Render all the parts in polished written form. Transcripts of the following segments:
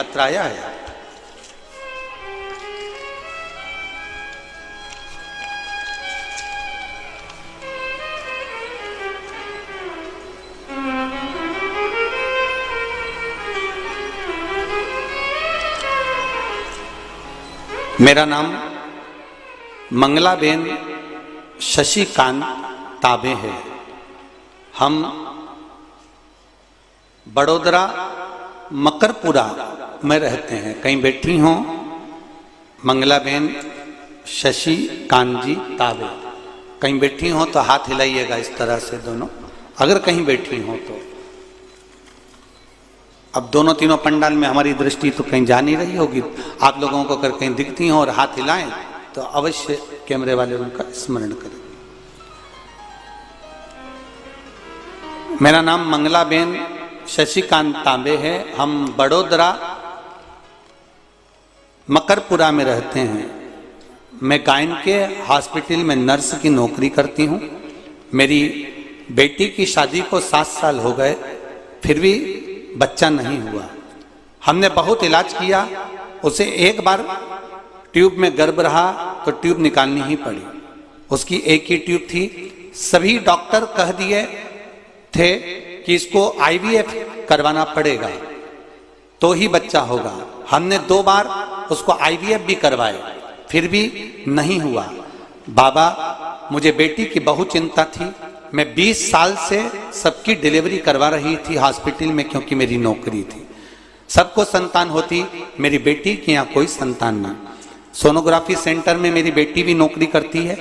पत्र आया है। मेरा नाम मंगलाबेन शशिकांत ताबे है। हम बड़ोदरा मकरपुरा में रहते हैं। कहीं बैठी हों मंगलाबेन शशिकांत जी ताबे, कहीं बैठी हों तो हाथ हिलाइएगा इस तरह से दोनों, अगर कहीं बैठी हों तो। अब दोनों तीनों पंडाल में हमारी दृष्टि तो कहीं जा नहीं रही होगी, आप लोगों को अगर कहीं दिखती हों और हाथ हिलाएं तो अवश्य कैमरे वाले उनका स्मरण करें। मेरा नाम मंगलाबेन शशिकांत तांबे है। हम बड़ोदरा मकरपुरा में रहते हैं। मैं गायन के हॉस्पिटल में नर्स की नौकरी करती हूँ। मेरी बेटी की शादी को 7 साल हो गए, फिर भी बच्चा नहीं हुआ। हमने बहुत इलाज किया, उसे एक बार ट्यूब में गर्भ रहा तो ट्यूब निकालनी ही पड़ी। उसकी एक ही ट्यूब थी। सभी डॉक्टर कह दिए थे कि इसको आईवीएफ करवाना पड़ेगा तो ही बच्चा होगा। हमने 2 बार उसको आईवीएफ भी करवाए, फिर भी नहीं हुआ। बाबा, मुझे बेटी की बहुत चिंता थी। मैं 20 साल से सबकी डिलीवरी करवा रही थी हॉस्पिटल में, क्योंकि मेरी नौकरी थी। सबको संतान होती, मेरी बेटी के यहाँ कोई संतान ना। सोनोग्राफी सेंटर में मेरी बेटी भी नौकरी करती है,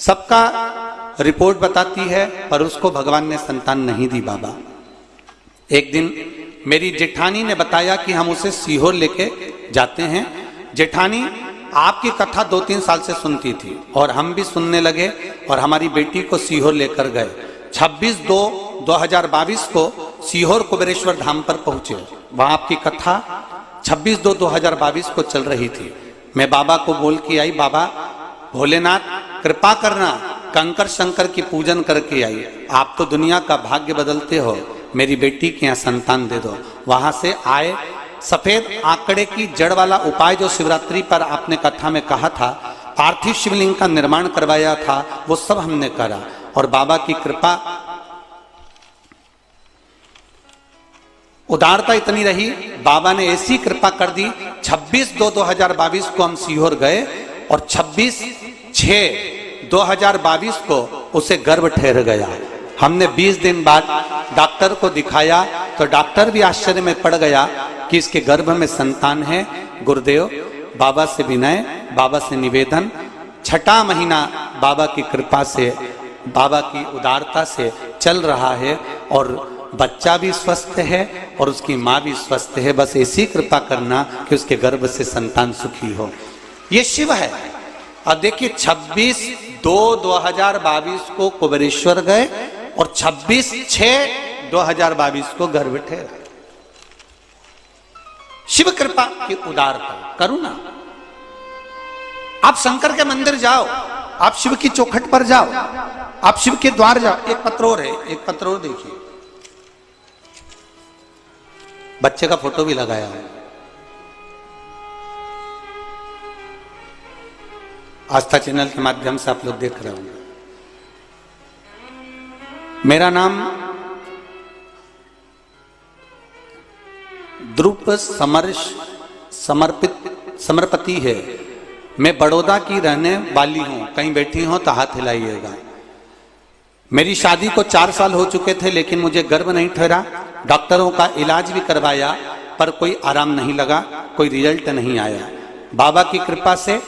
सबका रिपोर्ट बताती है, पर उसको भगवान ने संतान नहीं दी बाबा। एक दिन मेरी जेठानी ने बताया कि हम उसे सीहोर लेके जाते हैं। जेठानी आपकी कथा 2-3 साल से सुनती थी और हम भी सुनने लगे और हमारी बेटी को सीहोर लेकर गए। 26/2/2022 को सीहोर कुबेरेश्वर धाम पर पहुंचे। वहां आपकी कथा 26/2/2022 को चल रही थी। मैं बाबा को बोल के आई, बाबा भोलेनाथ कृपा करना, कंकर शंकर की पूजन करके आई। आप तो दुनिया का भाग्य बदलते हो, मेरी बेटी के यहाँ संतान दे दो। वहां से आए। सफेद आंकड़े की जड़ वाला उपाय जो शिवरात्रि पर आपने कथा में कहा था, पार्थिव शिवलिंग का निर्माण करवाया था, वो सब हमने करा और बाबा की कृपा उदारता इतनी रही, बाबा ने ऐसी कृपा कर दी। 26/2/2022 को हम सीहोर गए और 26/6/2022 को उसे गर्भ ठहर गया। हमने 20 दिन बाद डॉक्टर को दिखाया तो डॉक्टर भी आश्चर्य में पड़ गया कि इसके गर्भ में संतान है। गुरुदेव, बाबा से विनय, बाबा से निवेदन, 6ठा महीना बाबा की कृपा से, बाबा की उदारता से चल रहा है और बच्चा भी स्वस्थ है और उसकी माँ भी स्वस्थ है। बस ऐसी कृपा करना कि उसके गर्भ से संतान सुखी हो। ये शिव है। और देखिए 26/2/2022 को कुबेरेश्वर गए और 26/6/2022 को गर्भ ठहरा। शिव कृपा की उदारता, करुणा। आप शंकर के मंदिर जाओ, आप शिव की चौखट पर जाओ, आप शिव के द्वार जाओ। एक पत्र और है, एक पत्र और देखिए, बच्चे का फोटो भी लगाया है। आस्था चैनल के माध्यम से आप लोग देख रहे होंगे। मेरा नाम ध्रुप समर्पति है। मैं बड़ौदा की रहने वाली हूं। कहीं बैठी हूं तो हाथ हिलाइएगा। मेरी शादी को 4 साल हो चुके थे, लेकिन मुझे गर्भ नहीं ठहरा। डॉक्टरों का इलाज भी करवाया पर कोई आराम नहीं लगा, कोई रिजल्ट नहीं आया। बाबा की कृपा से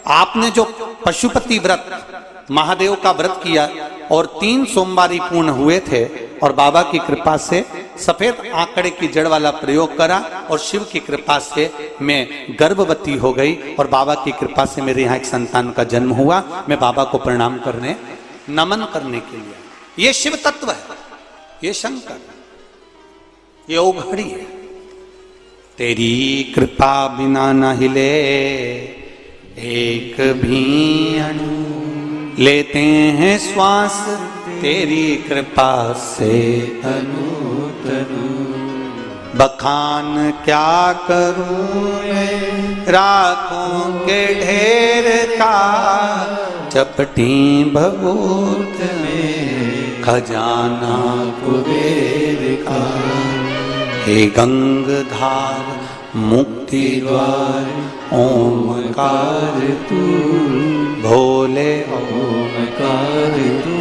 आपने जो पशुपति व्रत, महादेव का व्रत किया और 3 सोमवारी पूर्ण हुए थे और बाबा की कृपा से सफेद आंकड़े की जड़ वाला प्रयोग करा और शिव की कृपा से मैं गर्भवती हो गई और बाबा की कृपा से मेरे यहाँ एक संतान का जन्म हुआ। मैं बाबा को प्रणाम करने, नमन करने के लिए। ये शिव तत्व है, ये शंकर, ये औघड़ी है। तेरी कृपा बिना न हिले एक भी अणु, लेते हैं श्वास तेरी कृपा से अनु तनु। बखान क्या करूं मैं राखों के ढेर का, चपटी भभूत में खजाना कुबेर का। हे गंगधार मुक्ति द्वार ओमकार तू, भोले ओमकार तू।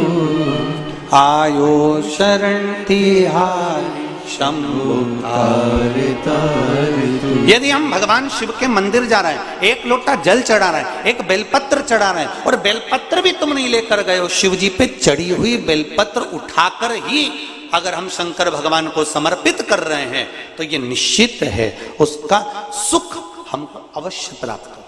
आयो शरण तिहारी शंभु तार तार तू। यदि हम भगवान शिव के मंदिर जा रहे हैं, एक लोटा जल चढ़ा रहे हैं, एक बेलपत्र चढ़ा रहे हैं, और बेलपत्र भी तुम नहीं लेकर गए हो, शिव जी पे चढ़ी हुई बेलपत्र उठाकर ही अगर हम शंकर भगवान को समर्पित कर रहे हैं, तो ये निश्चित है उसका सुख हमको अवश्य प्राप्त